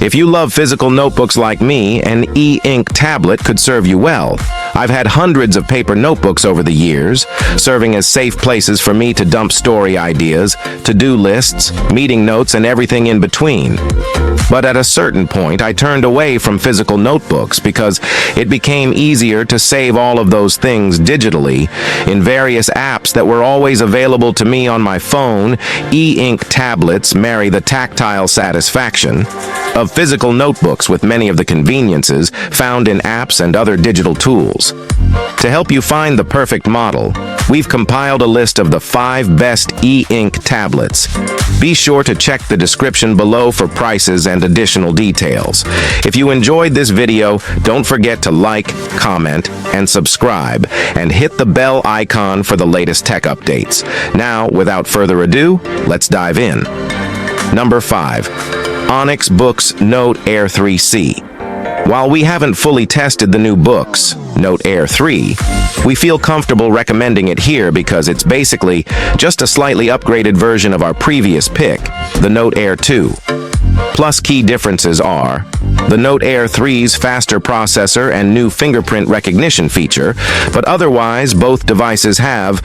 If you love physical notebooks like me, an e-ink tablet could serve you well. I've had hundreds of paper notebooks over the years, serving as safe places for me to dump story ideas, to-do lists, meeting notes, and everything in between. But at a certain point, I turned away from physical notebooks because it became easier to save all of those things digitally in various apps that were always available to me on my phone. E-ink tablets marry the tactile satisfaction of physical notebooks with many of the conveniences found in apps and other digital tools. To help you find the perfect model, we've compiled a list of the 5 best e-ink tablets. Be sure to check the description below for prices and additional details. If you enjoyed this video, don't forget to like, comment, and subscribe, and hit the bell icon for the latest tech updates. Now, without further ado, let's dive in. Number 5. Onyx Boox Note Air 3C. While we haven't fully tested the new Boox Note Air 3, we feel comfortable recommending it here because it's basically just a slightly upgraded version of our previous pick, the Note Air 2. Plus, key differences are the Note Air 3's faster processor and new fingerprint recognition feature, but otherwise both devices have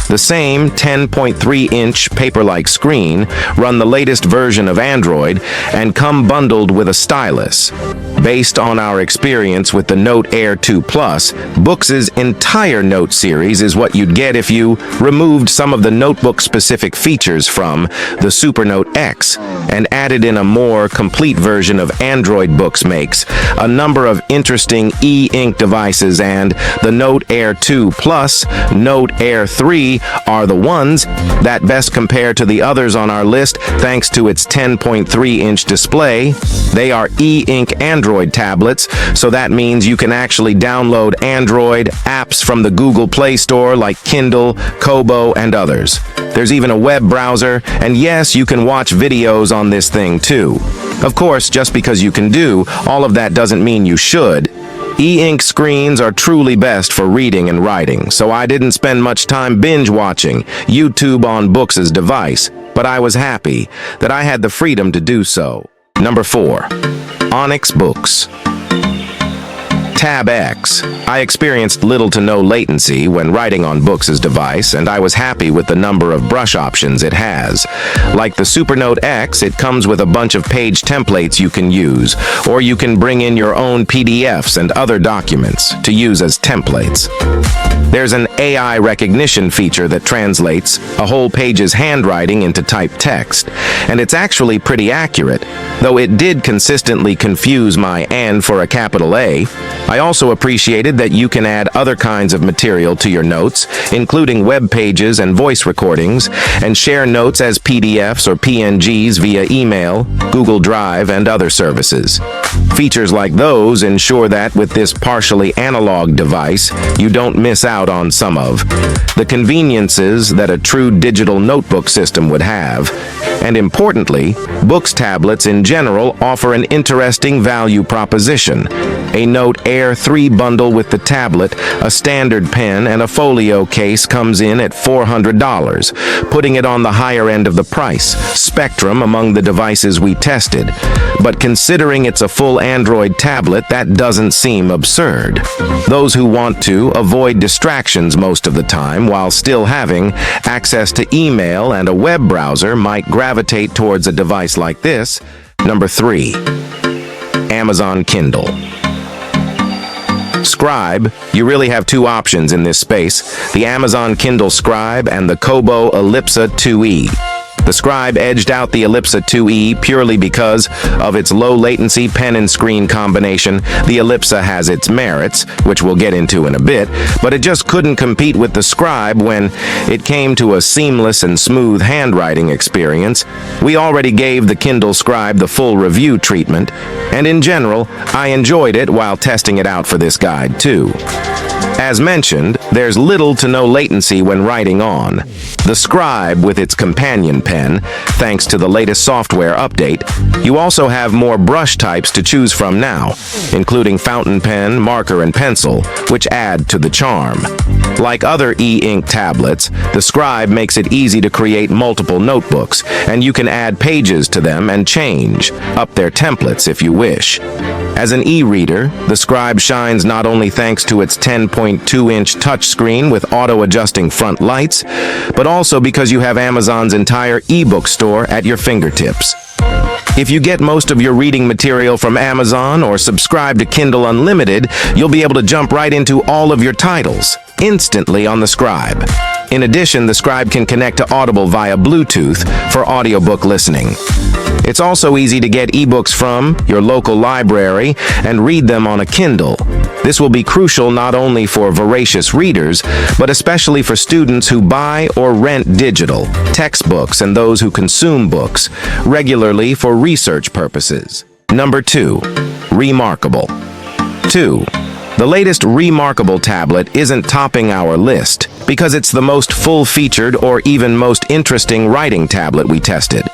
the same 10.3-inch paper-like screen, run the latest version of Android, and come bundled with a stylus. Based on our experience with the Note Air 2 Plus, Boox's entire Note series is what you'd get if you removed some of the notebook-specific features from the Super Note X and added in a more complete version of Android. Boox makes a number of interesting e-ink devices, and the Note Air 2 Plus, Note Air 3 are the ones that best compare to the others on our list thanks to its 10.3-inch display. They are e-ink Android tablets, so that means you can actually download Android apps from the Google Play Store like Kindle, Kobo, and others. There's even a web browser, and yes, you can watch videos on this thing too. Of course, just because you can do all of that doesn't mean you should. E-ink screens are truly best for reading and writing, so I didn't spend much time binge-watching YouTube on Boox's device, but I was happy that I had the freedom to do so. Number 4. Onyx Boox Tab X. I experienced little to no latency when writing on Boox's device, and I was happy with the number of brush options it has. Like the Super Note X, it comes with a bunch of page templates you can use, or you can bring in your own PDFs and other documents to use as templates. There's an AI recognition feature that translates a whole page's handwriting into typed text, and it's actually pretty accurate, though it did consistently confuse my "and" for a capital A. I also appreciated that you can add other kinds of material to your notes, including web pages and voice recordings, and share notes as PDFs or PNGs via email, Google Drive, and other services. Features like those ensure that with this partially analog device, you don't miss out on some of the conveniences that a true digital notebook system would have. And importantly, Boox tablets in general offer an interesting value proposition. A Note Air 3 bundle with the tablet, a standard pen, and a folio case comes in at $400, putting it on the higher end of the price spectrum among the devices we tested. But considering it's a full Android tablet, that doesn't seem absurd. Those who want to avoid distractions most of the time while still having access to email and a web browser might gravitate towards a device like this. Number 3. Amazon Kindle. Scribe. You really have 2 options in this space, the Amazon Kindle Scribe and the Kobo Ellipsa 2e. The Scribe edged out the Ellipsa 2e purely because of its low latency pen and screen combination. The Ellipsa has its merits, which we'll get into in a bit, but it just couldn't compete with the Scribe when it came to a seamless and smooth handwriting experience. We already gave the Kindle Scribe the full review treatment, and in general, I enjoyed it while testing it out for this guide too. As mentioned, there's little to no latency when writing on the Scribe with its companion pen, thanks to the latest software update. You also have more brush types to choose from now, including fountain pen, marker, and pencil, which add to the charm. Like other e-ink tablets, the Scribe makes it easy to create multiple notebooks, and you can add pages to them and change up their templates if you wish. As an e-reader, the Scribe shines not only thanks to its 10.2-inch touchscreen with auto-adjusting front lights, but also because you have Amazon's entire ebook store at your fingertips. If you get most of your reading material from Amazon or subscribe to Kindle Unlimited, you'll be able to jump right into all of your titles instantly on the Scribe. In addition, the Scribe can connect to Audible via Bluetooth for audiobook listening. It's also easy to get ebooks from your local library and read them on a Kindle. This will be crucial not only for voracious readers, but especially for students who buy or rent digital textbooks and those who consume books regularly for research purposes. Number 2. Remarkable. 2. The latest Remarkable tablet isn't topping our list because it's the most full-featured or even most interesting writing tablet we tested.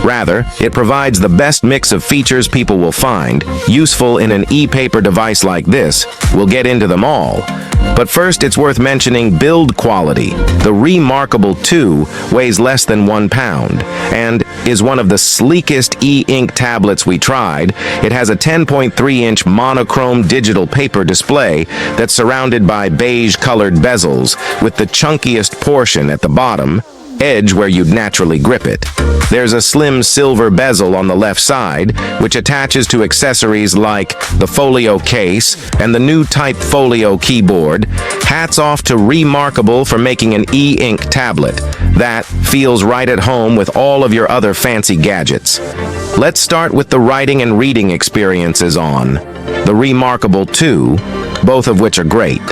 Rather, it provides the best mix of features people will find useful in an e-paper device like this. We'll get into them all. But first, it's worth mentioning build quality. The Remarkable 2 weighs less than 1 pound and is one of the sleekest e-ink tablets we tried. It has a 10.3-inch monochrome digital paper display that's surrounded by beige-colored bezels with the chunkiest portion at the bottom edge where you'd naturally grip it. There's a slim silver bezel on the left side, which attaches to accessories like the folio case and the new Type Folio keyboard. Hats off to Remarkable for making an e-ink tablet that feels right at home with all of your other fancy gadgets. Let's start with the writing and reading experiences on the Remarkable 2, both of which are great.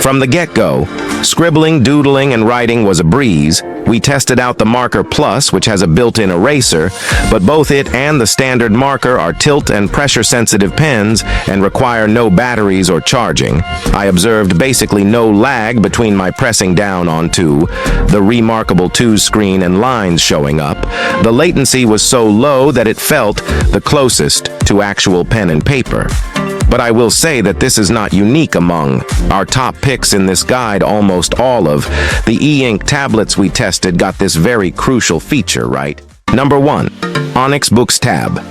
From the get-go, scribbling, doodling, and writing was a breeze. We tested out the Marker Plus, which has a built-in eraser, but both it and the standard marker are tilt and pressure-sensitive pens and require no batteries or charging. I observed basically no lag between my pressing down onto the Remarkable 2's screen and lines showing up. The latency was so low that it felt the closest to actual pen and paper. But I will say that this is not unique among our top picks in this guide. Almost all of the e-ink tablets we tested got this very crucial feature right. Number 1. Onyx Boox Tab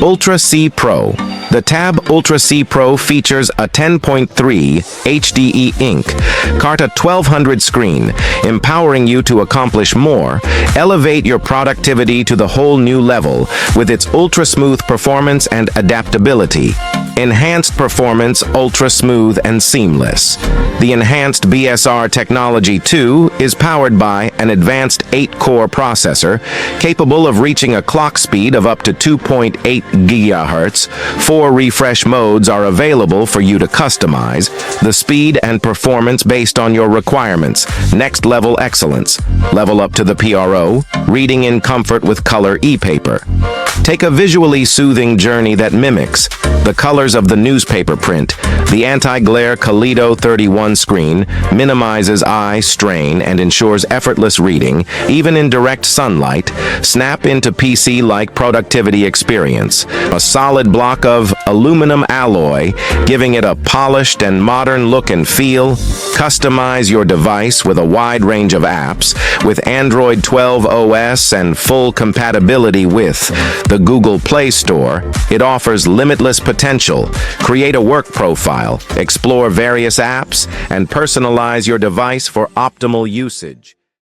Ultra C Pro. The Tab Ultra C Pro features a 10.3 HDE ink Carta 1200 screen, empowering you to accomplish more. Elevate your productivity to the whole new level with its ultra-smooth performance and adaptability. Enhanced performance, ultra smooth and seamless. The enhanced BSR technology 2 is powered by an advanced 8-core processor capable of reaching a clock speed of up to 2.8 GHz. 4 refresh modes are available for you to customize the speed and performance based on your requirements. Next level excellence. Level up to the PRO, reading in comfort with color e-paper. Take a visually soothing journey that mimics the colors of the newspaper print. The anti-glare Kaleido 31 screen minimizes eye strain and ensures effortless reading, even in direct sunlight. Snap into PC-like productivity experience. A solid block of aluminum alloy, giving it a polished and modern look and feel. Customize your device with a wide range of apps. With Android 12 OS and full compatibility with the Google Play Store, it offers limitless potential. Create a work profile, explore various apps, and personalize your device for optimal usage.